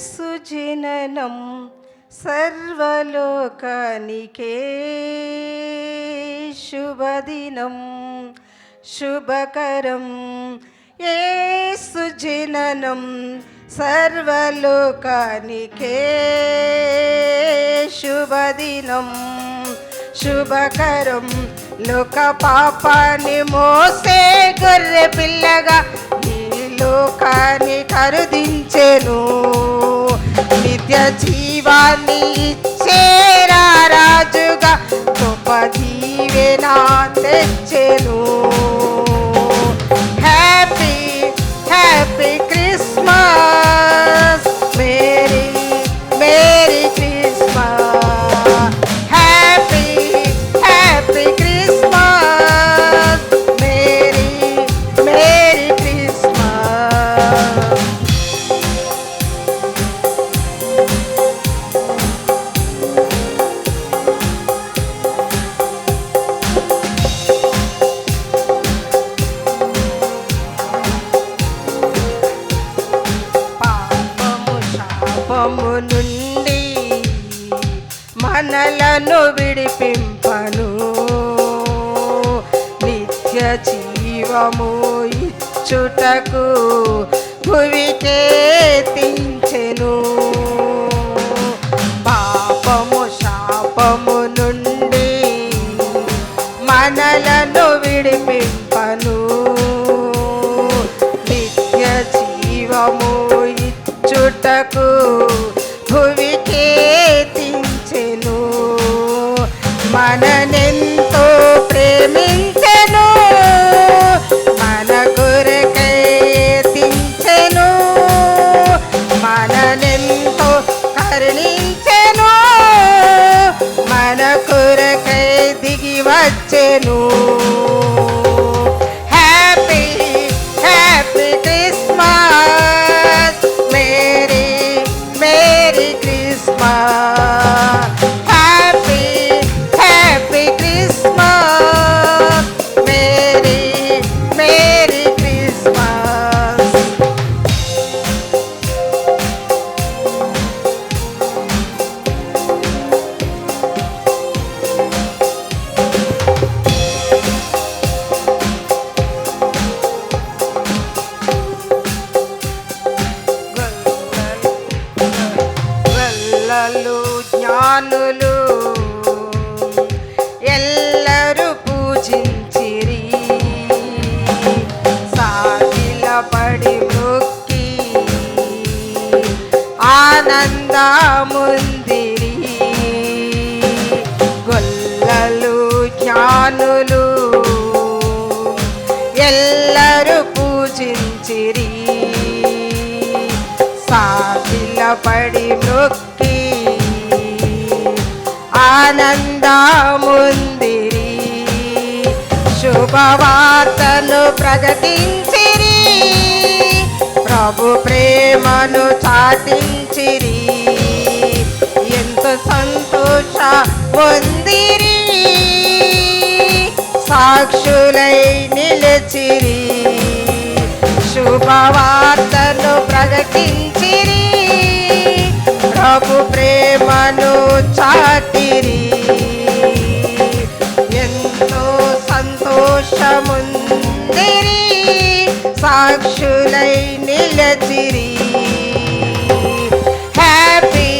సుజననం సర్వలోకానికే శుభదినం శుభకరం యేసు జననం సర్వలోకానికే శుభదినం శుభకరం లోక పాపాన్ని మోసే గొర్రె పిల్లగా ఈ లోకాన్ని కరుదించెను నిత్య జీవాన్ని ఇచ్చే రాజుగా గొప్ప దీవెన తెచ్చెను. Happy happy Christmas merry merry Christmas happy happy Christmas merry merry Christmas. పాపము నుండి మనలను విడిపింపను నిత్య జీవము ఇచ్చుటకు భువికే తెంచెను. పాపము శాపము నుండి మనలను విడిపింపను నిత్య జీవము ఇచ్చుటకు భువికే తెంచెను. మననెంతో ప్రేమించెను మన కొరకై తెంచెను మననెంతో కరుణించెను మన కొరకై దిగి వచ్చెను. Happy happy Christmas merry merry Christmas happy happy Christmas merry merry Christmas. గొల్లలు జ్ఞానులు ఎల్లరూ పూజించిరి సాగిలపడి మొక్కి ఆనందముందిరి. గొల్లలు జ్ఞానులు ఎల్లరూ పూజించిరి సాగిలపడి మొక్కి ఆనందముందిరి. శుభవార్తను ప్రకటించిరి ప్రభు ప్రేమను చాటించిరి ఎంతో సంతోష పొందిరి సాక్షులై నిలిచిరి. శుభవార్తను ప్రకటించిరి ప్రభు ప్రేమను చాటిరి ఎంతో సంతోషముందిరి సాక్షులై నిలిచిరి. Happy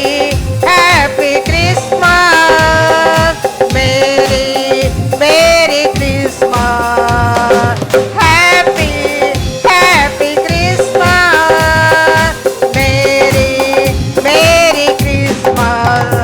happy Christmas merry merry Christmas happy happy Christmas merry merry Christmas.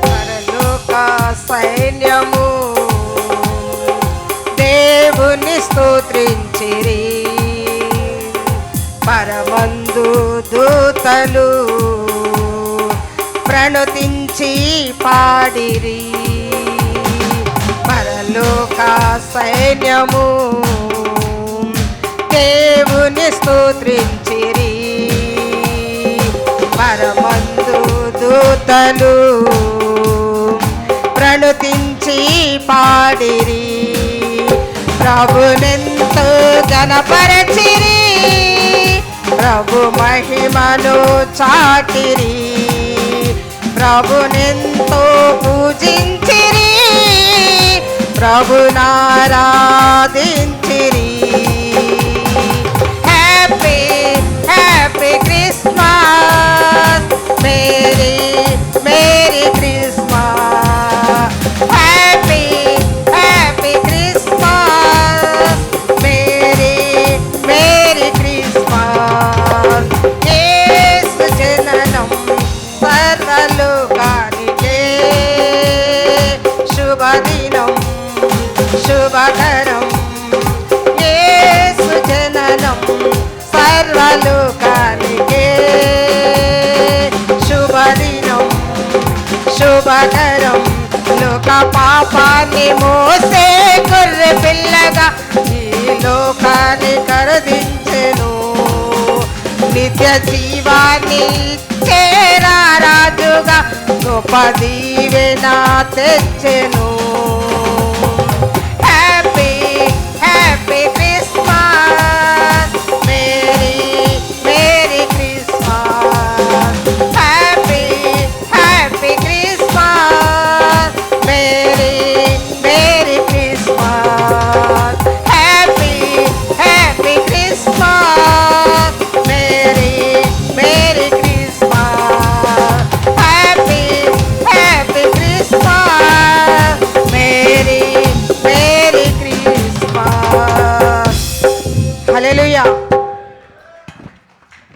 పరలోక సైన్యము దేవుని స్తోత్రించిరి పరమందు దూతలు ప్రణుతించి పాడిరి. పరలోక సైన్యము దేవుని స్తుతించిరి. పరమందు దూతలు ప్రణుతించి పాడిరి. ప్రభునెంతో గణపరచిరి. ప్రభు మహిమను చాటిరి. ప్రభునెంతో పూజించిరి. ప్రభునారాధించిరి. Happy happy Christmas, merry merry Christmas. Happy happy Christmas, merry merry Christmas. Yesu జననం సర్వలోకానికే శుభదినం శుభకరం. యేసు జననం సర్వలోకానికే శుభదినం శుభకరం. లోక పాపాన్ని మోసే గొర్రె పిల్లగా ఈ లోకాన్ని కరుదించెను. నిత్య జీవాన్ని చేరా రాజుగా గొప్ప దీవెన తెచ్చెను.